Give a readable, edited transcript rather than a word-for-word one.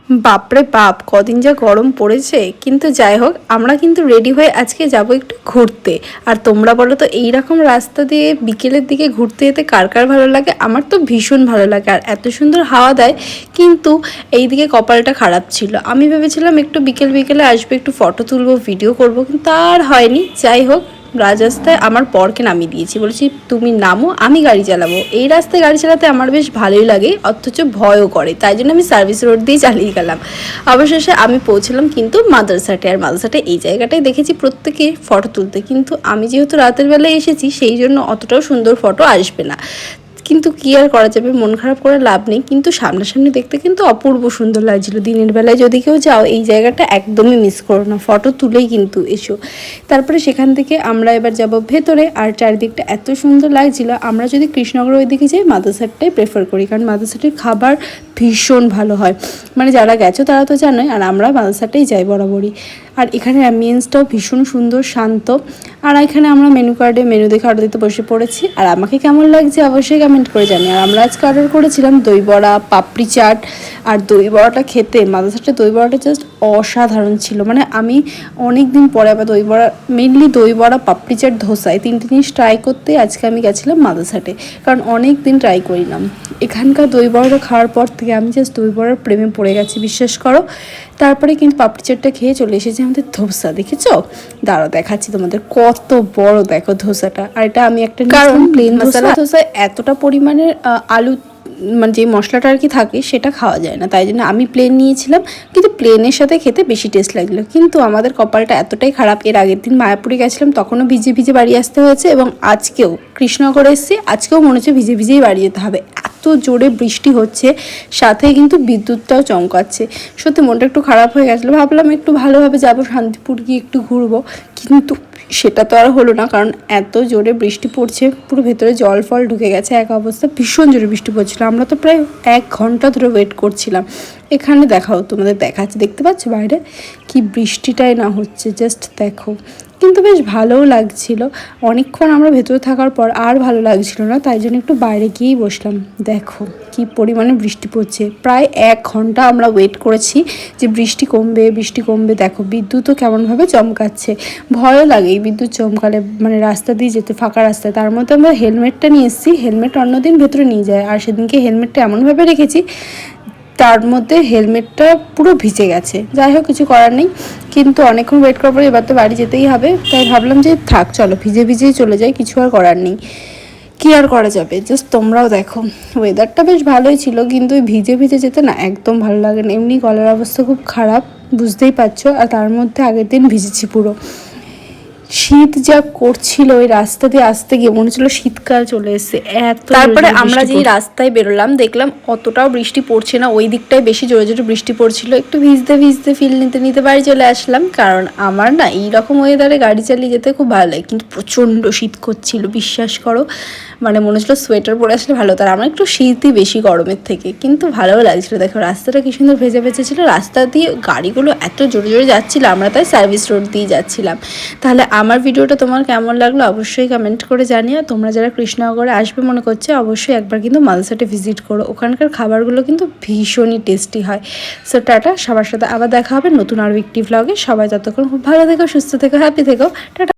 বাপরে বাপ, কদিন যা গরম পড়েছে। কিন্তু যাই হোক, আমরা কিন্তু রেডি হয়ে আজকে যাব একটু ঘুরতে। আর তোমরা বলো তো, এইরকম রাস্তা দিয়ে বিকেলের দিকে ঘুরতে যেতে কার কার ভালো লাগে? আমার তো ভীষণ ভালো লাগে। আর এত সুন্দর হাওয়া দেয়। কিন্তু এইদিকে কপালটা খারাপ ছিল, আমি ভেবেছিলাম একটু বিকেল বিকেলে আসবে, একটু ফটো তুলবো, ভিডিও করবো, কিন্তু তার হয়নি। যাই হোক, রাস্তায় আমার বরকে নামিয়ে দিয়েছি, বলছি তুমি নামো, আমি গাড়ি চালাবো। এই রাস্তায় গাড়ি চালাতে আমার বেশ ভালোই লাগে, অথচ ভয়ও করে, তাই জন্য আমি সার্ভিস রোড দিয়ে চালিয়ে গেলাম। অবশেষে আমি পৌঁছলাম কিন্তু মাদ্রাসাটে। আর মাদ্রাসাটে এই জায়গাটায় দেখেছি প্রত্যেকে ফটো তুলতে, কিন্তু আমি যেহেতু রাতের বেলায় এসেছি সেই জন্য অতটাও সুন্দর ফটো আসবে না। কিন্তু কি আর করা যাবে, মন খারাপ করে লাভ নেই। কিন্তু সামনাসামনি দেখতে কিন্তু অপূর্ব সুন্দর লাগছিল। দিনের বেলায় যদি কেউ যাও, এই জায়গাটা একদমই মিস করো না, ফটো তুলেই কিন্তু এসো। তারপরে সেখান থেকে আমরা এবার যাব ভেতরে। আর চারিদিকটা এত সুন্দর লাগছিল। আমরা যদি কৃষ্ণনগর ওই দিকে যাই, মাদ্রাসাটাই প্রেফার করি, কারণ মাদ্রাসাটির খাবার ভীষণ ভালো হয়। মানে যারা গেছো তারা তো জানোই, আর আমরা মাদ্রাসাটাই যাই বরাবরই। আর এখানে অ্যাম্বিয়েন্সটাও ভীষণ সুন্দর, শান্ত। আর এখানে আমরা মেনু কার্ডে মেনু দেখে অর্ডার দিতে বসে পড়েছি। আর আমাকে কেমন লাগছে অবশ্যই কমেন্ট করে জানি। আর আমরা আজকে অর্ডার করেছিলাম দই বড়া, পাপড়ি চাট। আর দই বড়াটা খেতে, মাদ্রাসাটা দই বড়াটা জাস্ট অসাধারণ ছিল। মানে আমি অনেক দিন পরে আবার দই বড়া, মেনলি দই বড়া, পাপড়ি চাট, ধোসা, এই তিনটে জিনিস ট্রাই করতে আজকে আমি গেছিলাম মাদ্রাসাটে, কারণ অনেক দিন ট্রাই করিলাম। এখানকার দই বড়াটা খাওয়ার পর থেকে আমি জাস্ট দই বড়ার প্রেমে পড়ে গেছি, বিশ্বাস করো। তারপরে কিন্তু পাপড়ি চাটটা খেয়ে চলে এসেছি আমাদের ধোসা। দেখেছো? দাঁড়াও দেখাচ্ছি তোমাদের, কত বড় দেখো ধোসাটা। আর এটা আমি একটা, কারণ প্লেন মশলা ধোসায় এতটা পরিমাণের আলু, মানে যে মশলাটা আর কি থাকে সেটা খাওয়া যায় না, তাই জন্য আমি প্লেন নিয়েছিলাম। কিন্তু প্লেনের সাথে খেতে বেশি টেস্ট লাগলো। কিন্তু আমাদের কপালটা এতটাই খারাপ, এর আগের দিন মায়াপুরে গেছিলাম, তখনও ভিজে ভিজে বাড়ি আসতে হয়েছে, এবং আজকেও কৃষ্ণনগরে এসেছি, আজকেও মনে হচ্ছে ভিজে ভিজেই বাড়ি যেতে হবে। এত জোরে বৃষ্টি হচ্ছে, সাথে কিন্তু বিদ্যুৎটাও চমকাচ্ছে। সত্যি মনটা একটু খারাপ হয়ে গেছিলো। ভাবলাম একটু ভালোভাবে যাবো, শান্তিপুর গিয়ে একটু ঘুরবো, কিন্তু সেটা তো আর হলো না, কারণ এত জোরে বৃষ্টি পড়ছে, পুরো ভেতরে জল ফল ঢুকে গেছে, এক অবস্থা। ভীষণ জোরে বৃষ্টি পড়ছিল। আমরা তো প্রায় 1 ঘন্টা ধরে ওয়েট করছিলাম। এখানে দেখাও, তোমাদের দেখাচ্ছে, দেখতে পাচ্ছ বাইরে কি বৃষ্টিটাই না হচ্ছে, জাস্ট দেখো। কিন্তু বেশ ভালোও লাগছিল। অনেকক্ষণ আমরা ভেতরে থাকার পর আর ভালো লাগছিল না, তাই জন্য একটু বাইরে গিয়েই বসলাম। দেখো কি পরিমাণে বৃষ্টি পড়ছে। প্রায় 1 ঘন্টা আমরা ওয়েট করেছি যে বৃষ্টি কমবে, বৃষ্টি কমবে। দেখো বিদ্যুৎও কেমনভাবে চমকাচ্ছে, ভয়ও লাগে এই বিদ্যুৎ চমকালে, মানে রাস্তা দিয়ে যেতে, ফাঁকা রাস্তায়। তার মধ্যে আমরা হেলমেটটা নিয়ে এসেছি, হেলমেট অন্যদিন ভেতরে নিয়ে যায়। আর সেদিনকে হেলমেটটা এমনভাবে রেখেছি, তার মধ্যে হেলমেটটা পুরো ভিজে গেছে। যাই হোক, কিছু করার নেই। কিন্তু অনেকক্ষণ ওয়েট করার পরে এবার তো বাড়ি যেতেই হবে, তাই ভাবলাম যে থাক, চলো ভিজে ভিজেই চলে যাই, কিছু আর করার নেই। কী আর করা যাবে। জাস্ট তোমরাও দেখো, ওয়েদারটা বেশ ভালোই ছিল, কিন্তু ওই ভিজে ভিজে যেতে না একদম ভালো লাগে না। এমনি গলার অবস্থা খুব খারাপ, বুঝতেই পারছো। আর তার মধ্যে আগের দিন ভিজেছি পুরো। শীত যা করছিল, ওই রাস্তা দিয়ে আসতে গিয়ে মনে হচ্ছিল শীতকাল চলে এসেছে। তারপরে আমরা যেই রাস্তায় বেরোলাম, দেখলাম অতটাও বৃষ্টি পড়ছে না, ওই দিকটায় বেশি জোরে জোরে বৃষ্টি পড়ছিল। একটু ভিজতে ভিজতে ফিল নিতে নিতে বাড়ি চলে আসলাম, কারণ আমার না এইরকম ওয়েদারে গাড়ি চালিয়ে যেতে খুব ভালো লাগে। কিন্তু প্রচণ্ড শীত করছিল, বিশ্বাস করো। মানে মনে হচ্ছিলো সোয়েটার পরে আসলে ভালো হতো। আর আমার একটু শীতই বেশি গরমের থেকে, কিন্তু ভালোও লাগছিলো। দেখো রাস্তাটা কি সুন্দর ভেজে ভেজে ছিল। রাস্তা দিয়ে গাড়িগুলো এত জোরে জোরে যাচ্ছিল, আমরা তাই সার্ভিস রোড দিয়ে যাচ্ছিলাম। তাহলে আমার ভিডিওটা তোমার কেমন লাগলো অবশ্যই কমেন্ট করে জানিও। তোমরা যারা কৃষ্ণনগরে আসবে মনে করছে, অবশ্যই একবার কিন্তু মাদ্রাসাটে ভিজিট করো। ওখানকার খাবারগুলো কিন্তু ভীষণই টেস্টি হয়। সো টাটা, সবার সাথে আবার দেখা হবে নতুন আরও একটি ভ্লগে। সবাই ততক্ষণ খুব ভালো থেকো, সুস্থ থেকো, হ্যাপি থেকো। টাটা।